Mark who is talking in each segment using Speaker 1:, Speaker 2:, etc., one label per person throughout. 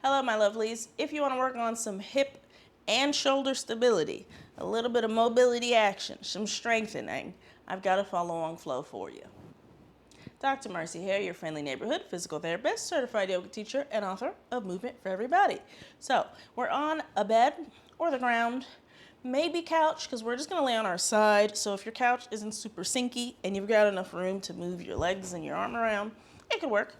Speaker 1: Hello, my lovelies. If you want to work on some hip and shoulder stability, a little bit of mobility action, some strengthening, I've got a follow-along flow for you. Dr. Marcia here, your friendly neighborhood physical therapist, certified yoga teacher, and author of Movement for Everybody. So, we're on a bed or the ground, maybe couch, because we're just going to lay on our side. So if your couch isn't super sinky and you've got enough room to move your legs and your arm around, it could work.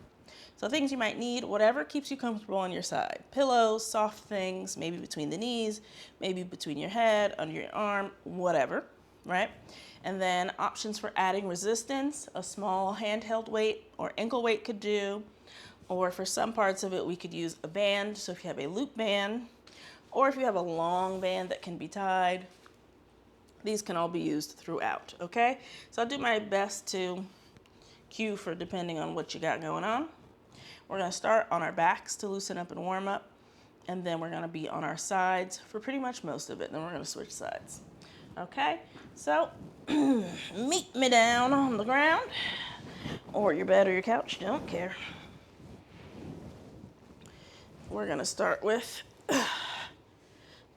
Speaker 1: So things you might need, whatever keeps you comfortable on your side. Pillows, soft things, maybe between the knees, maybe between your head, under your arm, whatever, right? And then options for adding resistance, a small handheld weight or ankle weight could do, or for some parts of it we could use a band. So if you have a loop band, or if you have a long band that can be tied, these can all be used throughout, okay? So I'll do my best to cue for depending on what you got going on. We're going to start on our backs to loosen up and warm up, and then we're going to be on our sides for pretty much most of it, and then we're going to switch sides. Okay, so meet me down on the ground, or your bed or your couch, don't care. We're going to start with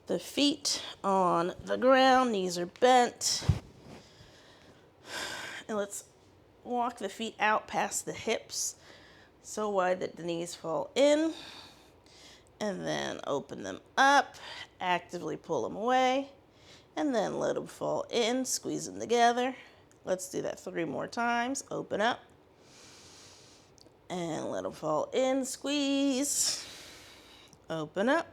Speaker 1: the feet on the ground, knees are bent, and let's walk the feet out past the hips so wide that the knees fall in, and then open them up, actively pull them away, and then let them fall in, squeeze them together. Let's do that 3 more times. Open up, and let them fall in, squeeze, open up,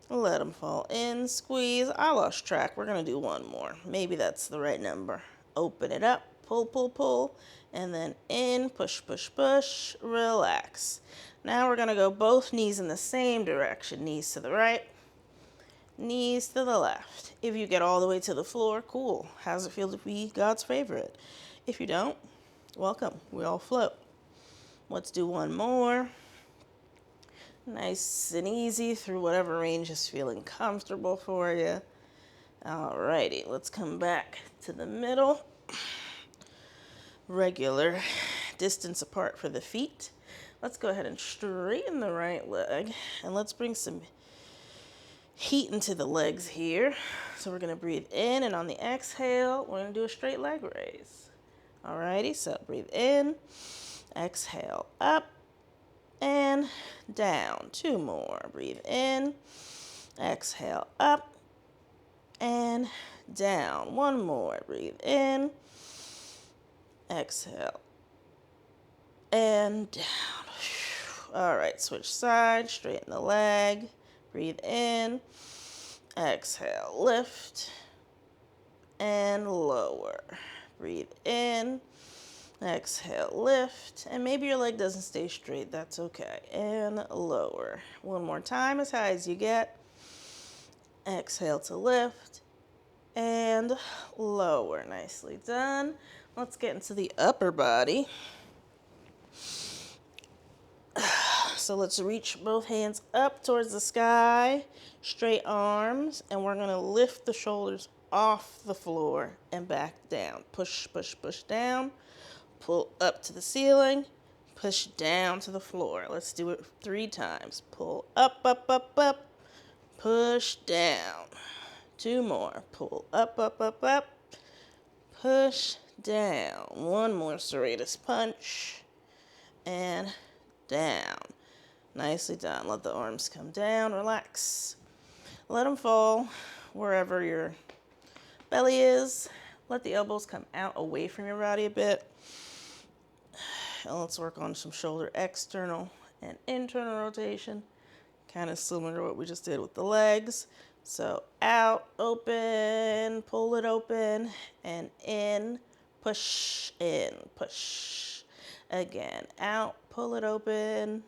Speaker 1: let them fall in, squeeze. I lost track. We're going to do 1 more. Maybe that's the right number. Open it up, pull, pull, pull, and then in, push, push, push, relax. Now we're going to go both knees in the same direction. Knees to the right, knees to the left. If you get all the way to the floor, cool. How's it feel to be God's favorite? If you don't, welcome. We all float. Let's do 1 more. Nice and easy through whatever range is feeling comfortable for you. Alrighty, let's come back to the middle. Regular distance apart for the feet. Let's go ahead and straighten the right leg, and let's bring some heat into the legs here. So we're going to breathe in, and on the exhale, we're going to do a straight leg raise. Alrighty, so breathe in, exhale, up, and down. 2 more. Breathe in, exhale, up, and down. 1 more. Breathe in, exhale, and down. All right, switch sides, straighten the leg, breathe in, exhale, lift, and lower. Breathe in, exhale, lift, and maybe your leg doesn't stay straight, that's okay, and lower. 1 more time, as high as you get. Exhale to lift, and lower. Nicely done. Let's get into the upper body. So let's reach both hands up towards the sky, straight arms, and we're going to lift the shoulders off the floor and back down. Push, push, push down, pull up to the ceiling, push down to the floor. Let's do it 3 times. Pull up, up, up, up, push down. 2 more. Pull up, up, up, up, push down. 1 more serratus punch, and down. Nicely done. Let the arms come down, relax. Let them fall wherever your belly is. Let the elbows come out away from your body a bit. And let's work on some shoulder external and internal rotation. Kind of similar to what we just did with the legs. So out, open, pull it open, and in, push, in, push. Again, out, pull it open,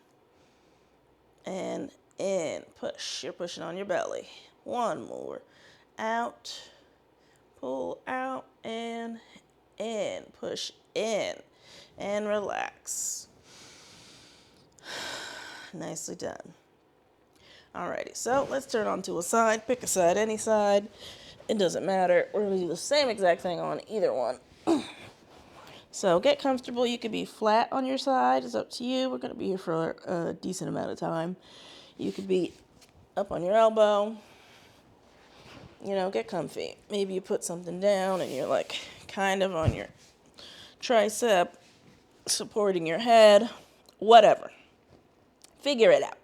Speaker 1: and in, push. You're pushing on your belly. 1 more. Out, pull out, and in, push in, and relax. Nicely done. Alrighty, so let's turn on to a side. Pick a side, any side. It doesn't matter. We're going to do the same exact thing on either one. So get comfortable. You could be flat on your side. It's up to you. We're going to be here for a decent amount of time. You could be up on your elbow. You know, get comfy. Maybe you put something down and you're like kind of on your tricep, supporting your head. Whatever. Figure it out.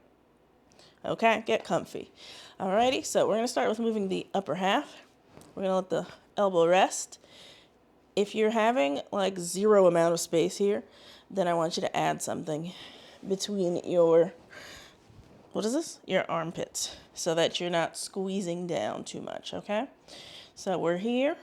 Speaker 1: Okay? Get comfy. Alrighty, so we're going to start with moving the upper half. We're going to let the elbow rest. If you're having like zero amount of space here, then I want you to add something between your, what is this? Your armpits, so that you're not squeezing down too much, okay? So we're here,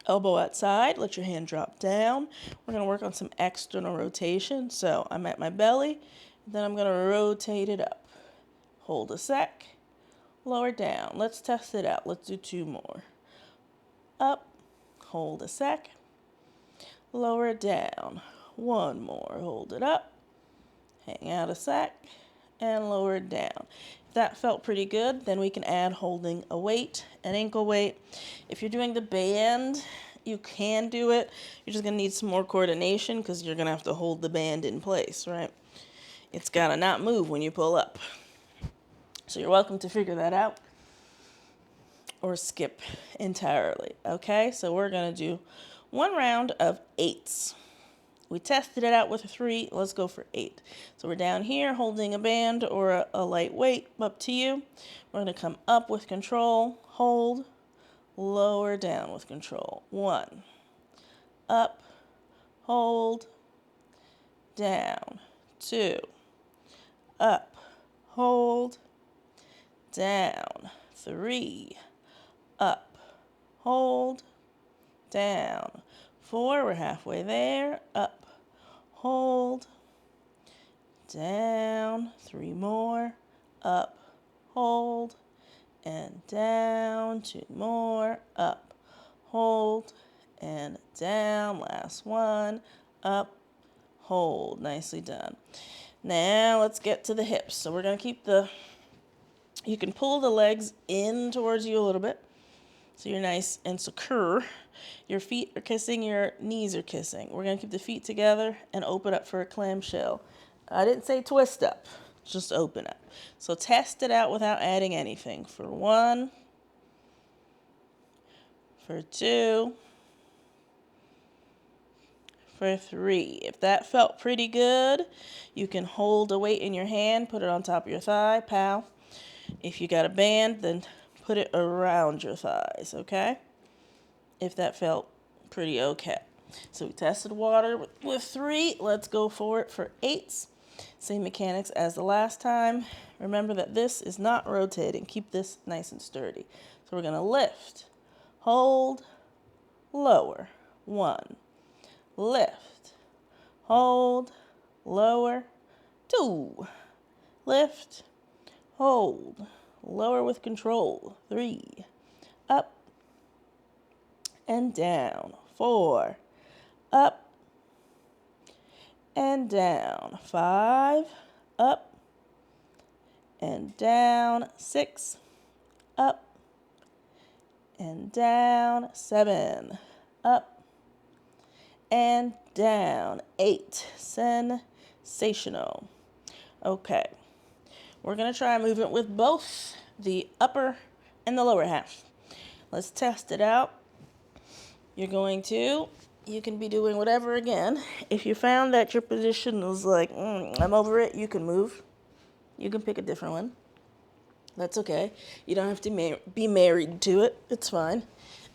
Speaker 1: elbow outside, let your hand drop down. We're gonna work on some external rotation. So I'm at my belly, then I'm gonna rotate it up. Hold a sec, lower down. Let's test it out. Let's do 2 more. Up, hold a sec, lower it down. 1 more, hold it up, hang out a sec, and lower it down. If that felt pretty good, then we can add holding a weight, an ankle weight. If you're doing the band, you can do it. You're just gonna need some more coordination because you're gonna have to hold the band in place, right? It's gotta not move when you pull up. So you're welcome to figure that out or skip entirely, okay? So we're gonna do 1 round of 8s. We tested it out with a 3. Let's go for 8. So we're down here holding a band or a light weight, up to you. We're going to come up with control, hold, lower down with control. 1, up, hold, down. 2, up, hold, down. 3, up, hold, down. 4, we're halfway there, up, hold, down. 3 more, up, hold, and down. 2 more, up, hold, and down. Last one, up, hold. Nicely done. Now let's get to the hips. So we're going to keep you can pull the legs in towards you a little bit, so you're nice and secure. Your feet are kissing, your knees are kissing. We're going to keep the feet together and open up for a clamshell. I didn't say twist up, just open up. So test it out without adding anything. For 1, for 2, for 3. If that felt pretty good, you can hold a weight in your hand, put it on top of your thigh, pow. If you got a band, then put it around your thighs, okay? If that felt pretty okay. So we tested water with 3. Let's go for it for 8s. Same mechanics as the last time. Remember that this is not rotating. Keep this nice and sturdy. So we're going to lift, hold, lower. 1, lift, hold, lower. 2, lift, hold, lower with control. 3, up and down. 4, up and down. 5, up and down. 6, up and down. 7, up and down. 8, sensational. Okay, we're going to try movement with both the upper and the lower half. Let's test it out. You can be doing whatever again. If you found that your position was like, I'm over it, you can move. You can pick a different one. That's okay. You don't have to be married to it. It's fine.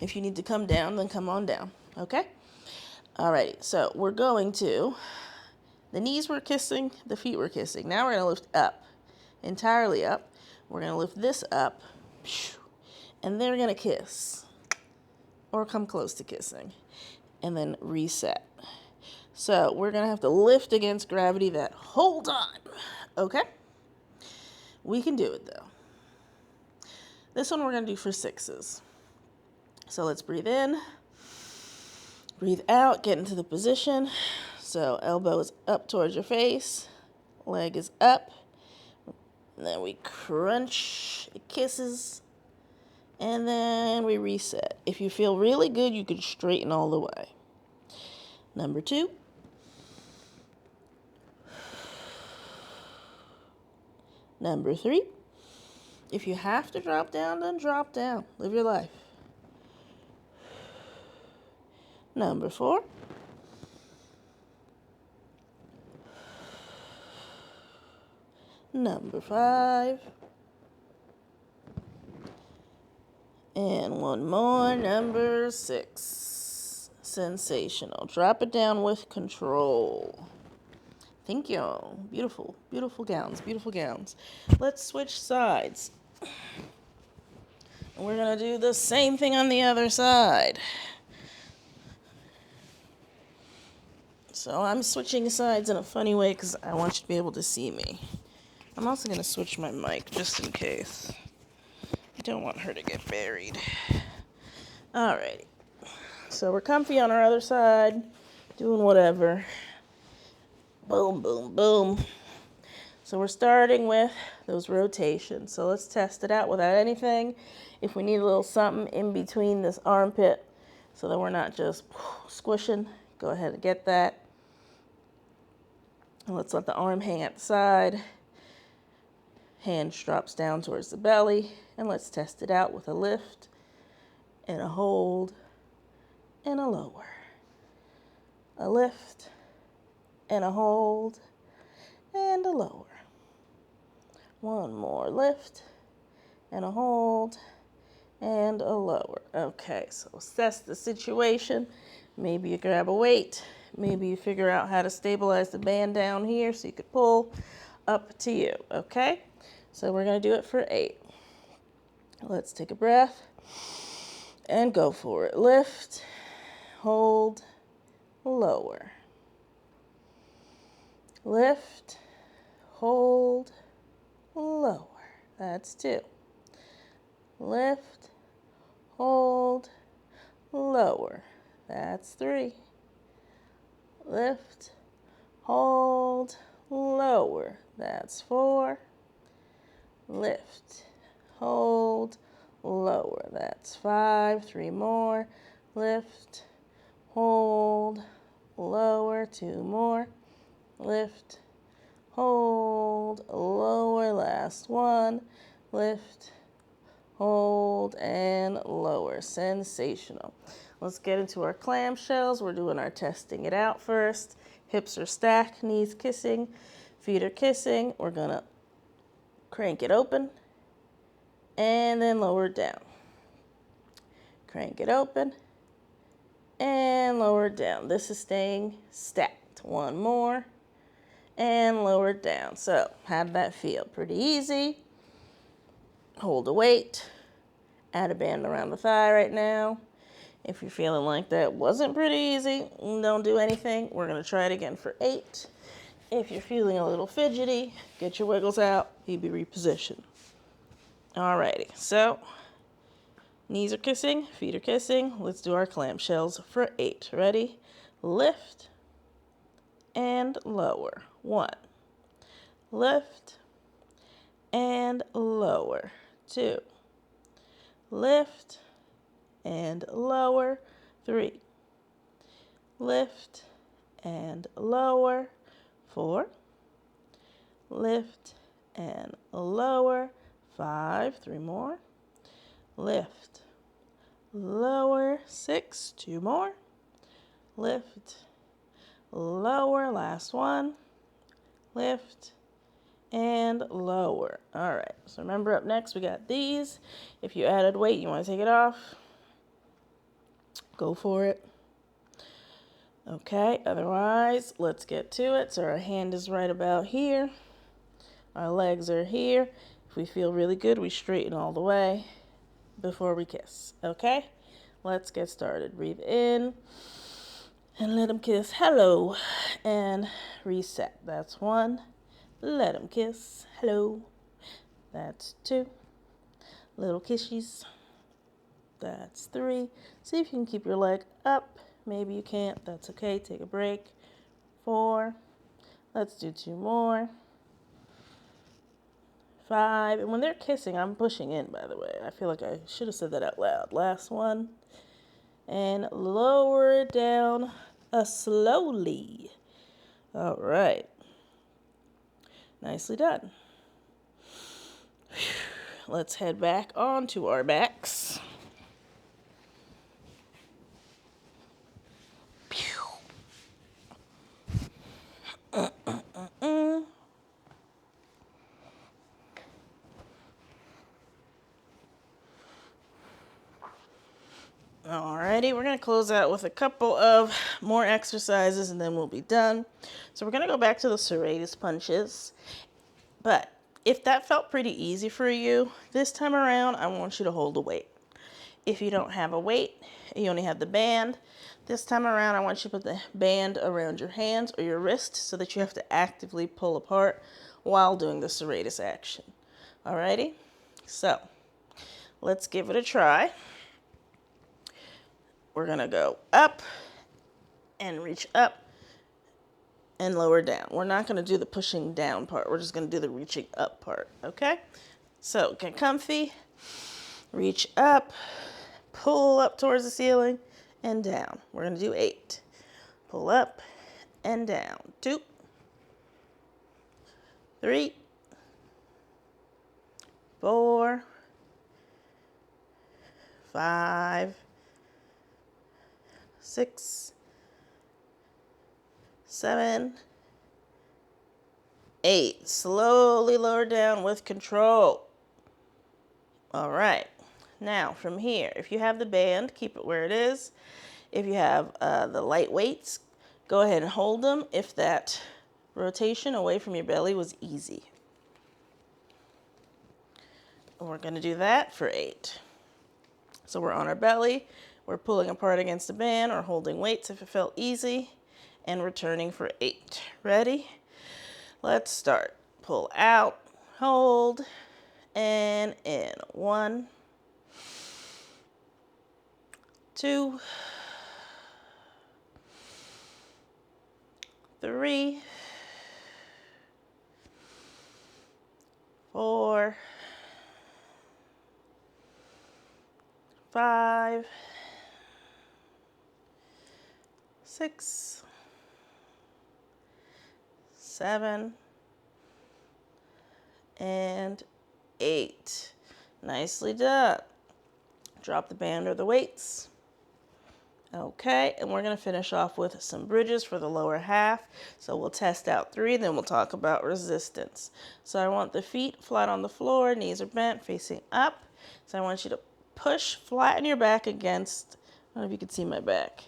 Speaker 1: If you need to come down, then come on down. Okay? Alrighty, so we're going to, the knees were kissing, the feet were kissing. Now we're going to lift up, entirely up. We're going to lift this up, and then we're going to kiss, or come close to kissing, and then reset. So we're going to have to lift against gravity that whole time, okay? We can do it, though. This one we're going to do for 6s. So let's breathe in, breathe out, get into the position. So elbow is up towards your face, leg is up, and then we crunch, it kisses, and then we reset. If you feel really good, you can straighten all the way. Number 2. Number 3. If you have to drop down, then drop down. Live your life. Number 4. Number 5. And one more, number 6. Sensational. Drop it down with control. Thank you. Beautiful, beautiful gowns, beautiful gowns. Let's switch sides. We're going to do the same thing on the other side. So I'm switching sides in a funny way because I want you to be able to see me. I'm also going to switch my mic just in case. I don't want her to get buried. Alrighty. So we're comfy on our other side, doing whatever. Boom, boom, boom. So we're starting with those rotations. So let's test it out without anything. If we need a little something in between this armpit so that we're not just squishing, go ahead and get that. And let's let the arm hang at the side. Hand drops down towards the belly. And let's test it out with a lift and a hold and a lower. A lift and a hold and a lower. One more lift and a hold and a lower. Okay, so assess the situation. Maybe you grab a weight. Maybe you figure out how to stabilize the band down here so you could pull. Up to you, okay? So we're going to do it for 8. Let's take a breath and go for it. Lift, hold, lower. Lift, hold, lower. That's 2. Lift, hold, lower. That's 3. Lift, hold, lower. That's 4. Lift, hold, lower. That's 5. 3 more. Lift, hold, lower. 2 more. Lift, hold, lower. Last one. Lift, hold, and lower. Sensational. Let's get into our clamshells. We're doing our testing it out first. Hips are stacked, knees kissing, feet are kissing. We're going to crank it open and then lower it down. Crank it open and lower it down. This is staying stacked. One more and lower it down. So how did that feel? Pretty easy. Hold a weight. Add a band around the thigh right now. If you're feeling like that wasn't pretty easy, don't do anything. We're going to try it again for 8. If you're feeling a little fidgety, get your wiggles out, maybe reposition. Alrighty, so knees are kissing, feet are kissing. Let's do our clamshells for 8. Ready? Lift and lower. 1. Lift and lower. 2. Lift and lower. 3. Lift and lower. 4. Lift and lower. 5. 3 more. Lift, lower. 6. 2 more. Lift, lower. Last one. Lift and lower. All right, so remember, up next we got these. If you added weight, you want to take it off, go for it. Okay, otherwise, let's get to it. So our hand is right about here. Our legs are here. If we feel really good, we straighten all the way before we kiss. Okay, let's get started. Breathe in and let them kiss. Hello, and reset. That's 1. Let them kiss. Hello. That's 2. Little kisses. That's 3. See if you can keep your leg up. Maybe you can't. That's okay. Take a break. 4. Let's do 2 more. 5. And when they're kissing, I'm pushing in, by the way. I feel like I should have said that out loud. Last one. And lower it down slowly. All right. Nicely done. Let's head back onto our backs. Alrighty, we're going to close out with a couple of more exercises and then we'll be done. So we're going to go back to the serratus punches. But if that felt pretty easy for you, this time around, I want you to hold a weight. If you don't have a weight, you only have the band, this time around, I want you to put the band around your hands or your wrist so that you have to actively pull apart while doing the serratus action. Alrighty? So, let's give it a try. We're going to go up and reach up and lower down. We're not going to do the pushing down part. We're just going to do the reaching up part, okay? So get comfy, reach up, pull up towards the ceiling, and down. We're going to do 8. Pull up and down. 2, 3, 4, 5, 6, 7, 8. Slowly lower down with control. All right. Now, from here, if you have the band, keep it where it is. If you have the light weights, go ahead and hold them if that rotation away from your belly was easy. And we're going to do that for 8. So we're on our belly. We're pulling apart against the band or holding weights if it felt easy. And returning for 8. Ready? Let's start. Pull out, hold, and in. 1, 2, 3, 4, 5, 6, 7, and 8. Nicely done. Drop the band or the weights. Okay, and we're going to finish off with some bridges for the lower half. So we'll test out 3, then we'll talk about resistance. So I want the feet flat on the floor, knees are bent, facing up. So I want you to push, flatten your back against, I don't know if you can see my back.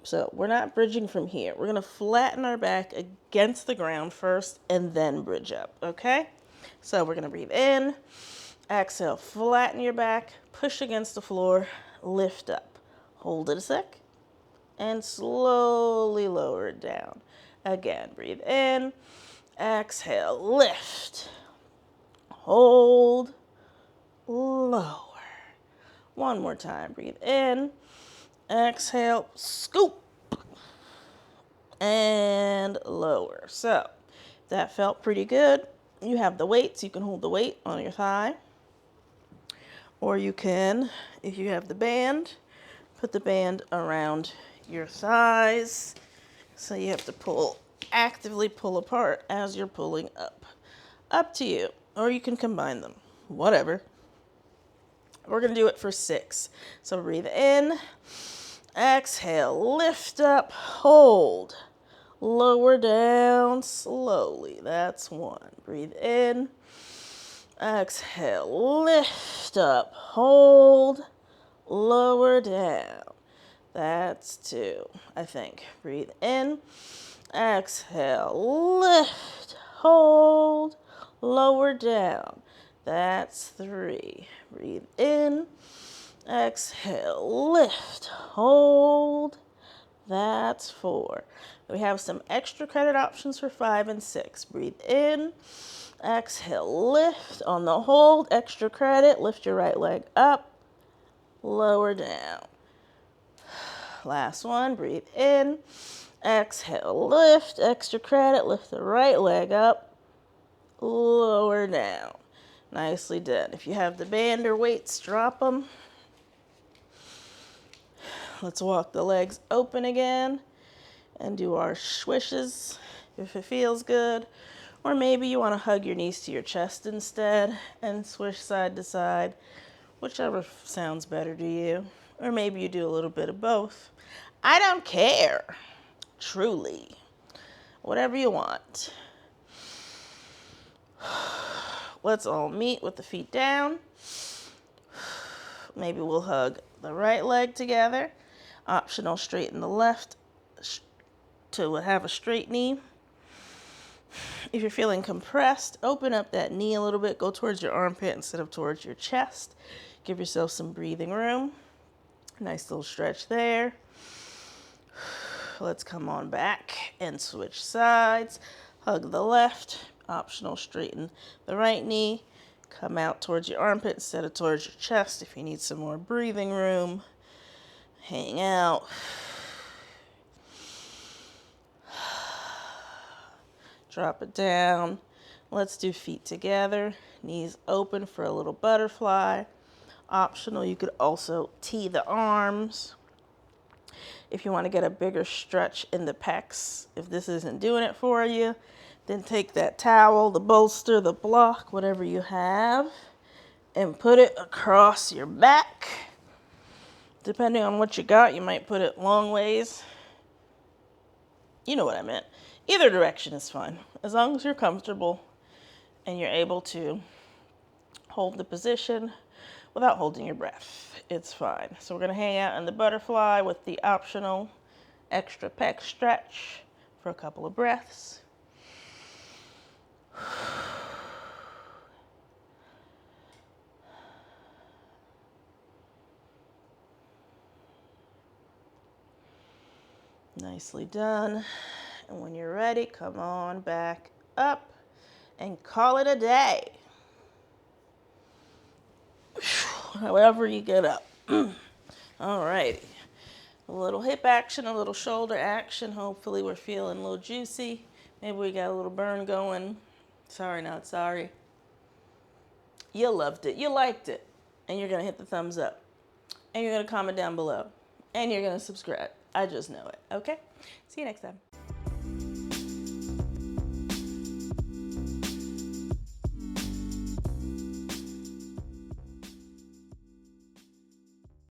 Speaker 1: So we're not bridging from here. We're going to flatten our back against the ground first and then bridge up, okay? So we're going to breathe in, exhale, flatten your back, push against the floor, lift up. Hold it a sec, and slowly lower it down. Again, breathe in, exhale, lift, hold, lower. One more time, breathe in, exhale, scoop, and lower. So, that felt pretty good. You have the weights, you can hold the weight on your thigh. Or you can, if you have the band, put the band around your thighs. So you have to actively pull apart as you're pulling up. Up to you. Or you can combine them. Whatever. We're going to do it for 6. So breathe in. Exhale. Lift up. Hold. Lower down slowly. That's 1. Breathe in. Exhale. Lift up. Hold. Lower down. That's 2, I think. Breathe in. Exhale. Lift. Hold. Lower down. That's 3. Breathe in. Exhale. Lift. Hold. That's 4. We have some extra credit options for 5 and 6. Breathe in. Exhale. Lift. On the hold, extra credit. Lift your right leg up. Lower down. Last one, breathe in, exhale, lift, extra credit, lift the right leg up, lower down. Nicely done. If you have the band or weights, drop them. Let's walk the legs open again. and do our swishes if it feels good. Or maybe you want to hug your knees to your chest instead and swish side to side, whichever sounds better to you. Or maybe you do a little bit of both. I don't care, truly. Whatever you want. Let's all meet with the feet down. Maybe we'll hug the right leg together. Optional, straighten the left to have a straight knee. If you're feeling compressed, open up that knee a little bit. Go towards your armpit instead of towards your chest. Give yourself some breathing room. Nice little stretch there. Let's come on back and switch sides. Hug the left. Optional, straighten the right knee. Come out towards your armpit instead of towards your chest if you need some more breathing room. Hang out. Drop it down. Let's do feet together. Knees open for a little butterfly. Optional, you could also tee the arms. If you want to get a bigger stretch in the pecs, if this isn't doing it for you, then take that towel, the bolster, the block, whatever you have, and put it across your back. Depending on what you got, you might put it long ways. You know what I meant. Either direction is fine. As long as you're comfortable and you're able to hold the position without holding your breath, it's fine. So we're going to hang out in the butterfly with the optional extra pec stretch for a couple of breaths. Nicely done. And when you're ready, come on back up and call it a day. However you get up. All righty. A little hip action, a little shoulder action. Hopefully we're feeling a little juicy. Maybe we got a little burn going. Sorry, not sorry. You loved it. You liked it. And you're going to hit the thumbs up. And you're going to comment down below. And you're going to subscribe. I just know it. Okay? See you next time.